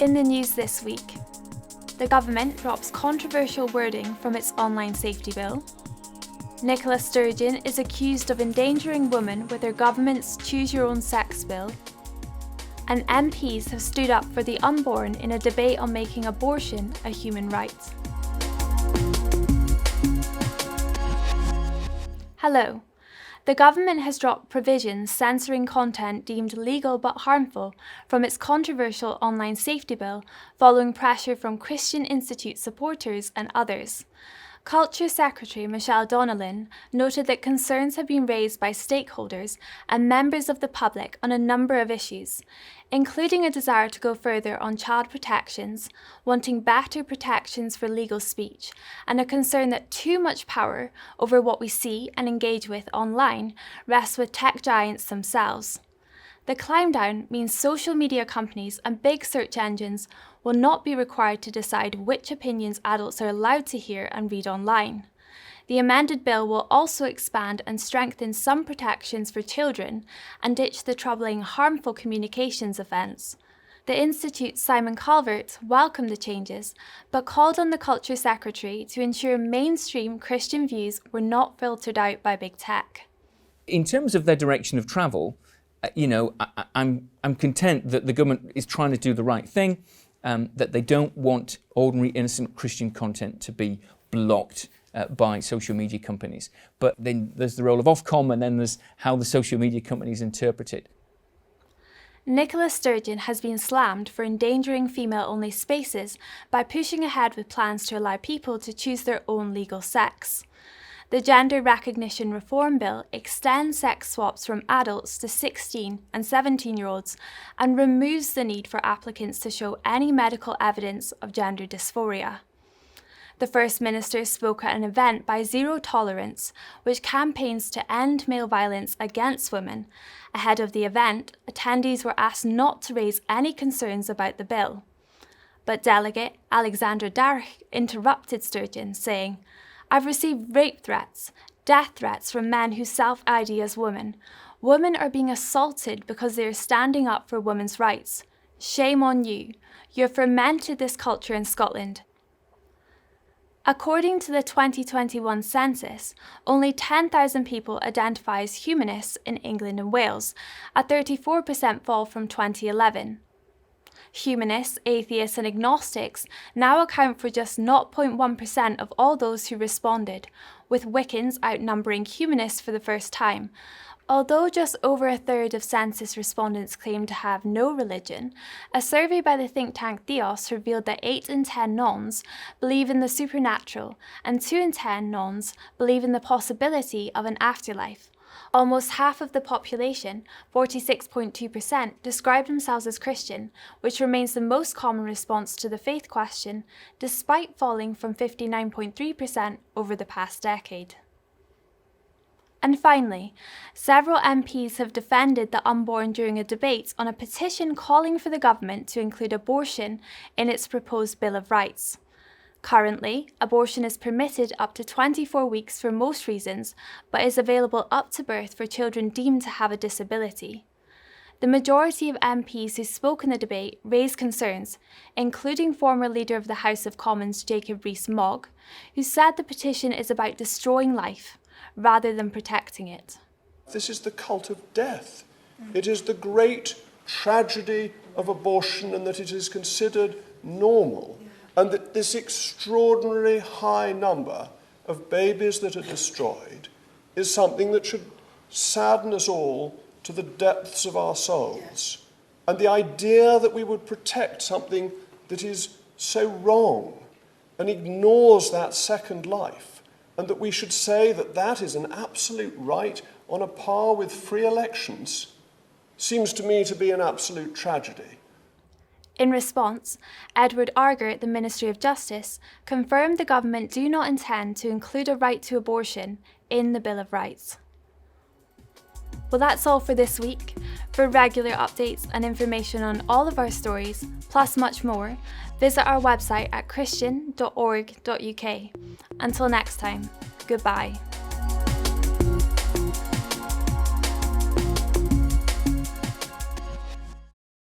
In the news this week, the government drops controversial wording from its online safety bill. Nicola Sturgeon is accused of endangering women with her government's Choose Your Own Sex bill. And MPs have stood up for the unborn in a debate on making abortion a human right. Hello. The government has dropped provisions censoring content deemed legal but harmful from its controversial online safety bill following pressure from Christian Institute supporters and others. Culture Secretary Michelle Donnellan noted that concerns have been raised by stakeholders and members of the public on a number of issues, including a desire to go further on child protections, wanting better protections for legal speech, and a concern that too much power over what we see and engage with online rests with tech giants themselves. The climb down means social media companies and big search engines will not be required to decide which opinions adults are allowed to hear and read online. The amended bill will also expand and strengthen some protections for children and ditch the troubling harmful communications offence. The Institute's Simon Calvert welcomed the changes, but called on the Culture Secretary to ensure mainstream Christian views were not filtered out by big tech. In terms of their direction of travel, I'm content that the government is trying to do the right thing, that they don't want ordinary innocent Christian content to be blocked by social media companies. But then there's the role of Ofcom, and then there's how the social media companies interpret it. Nicola Sturgeon has been slammed for endangering female-only spaces by pushing ahead with plans to allow people to choose their own legal sex. The Gender Recognition Reform Bill extends sex swaps from adults to 16 and 17-year-olds and removes the need for applicants to show any medical evidence of gender dysphoria. The First Minister spoke at an event by Zero Tolerance, which campaigns to end male violence against women. Ahead of the event, attendees were asked not to raise any concerns about the bill. But Delegate Alexandra Darch interrupted Sturgeon, saying, "I've received rape threats, death threats from men who self-ID as women. Women are being assaulted because they are standing up for women's rights. Shame on you. You have fermented this culture in Scotland." According to the 2021 census, only 10,000 people identify as humanists in England and Wales, a 34% fall from 2011. Humanists, atheists and agnostics now account for just 0.1% of all those who responded, with Wiccans outnumbering humanists for the first time. Although just over a third of census respondents claim to have no religion, a survey by the think tank Theos revealed that 8 in 10 nones believe in the supernatural and 2 in 10 nones believe in the possibility of an afterlife. Almost half of the population, 46.2%, describe themselves as Christian, which remains the most common response to the faith question, despite falling from 59.3% over the past decade. And finally, several MPs have defended the unborn during a debate on a petition calling for the government to include abortion in its proposed Bill of Rights. Currently, abortion is permitted up to 24 weeks for most reasons, but is available up to birth for children deemed to have a disability. The majority of MPs who spoke in the debate raised concerns, including former Leader of the House of Commons Jacob Rees-Mogg, who said the petition is about destroying life rather than protecting it. This is the cult of death. It is the great tragedy of abortion, and that it is considered normal. And that this extraordinarily high number of babies that are destroyed is something that should sadden us all to the depths of our souls. And the idea that we would protect something that is so wrong and ignores that second life, and that we should say that that is an absolute right on a par with free elections, seems to me to be an absolute tragedy. In response, Edward Arger, the Ministry of Justice, confirmed the government do not intend to include a right to abortion in the Bill of Rights. Well, that's all for this week. For regular updates and information on all of our stories, plus much more, visit our website at christian.org.uk. Until next time, goodbye.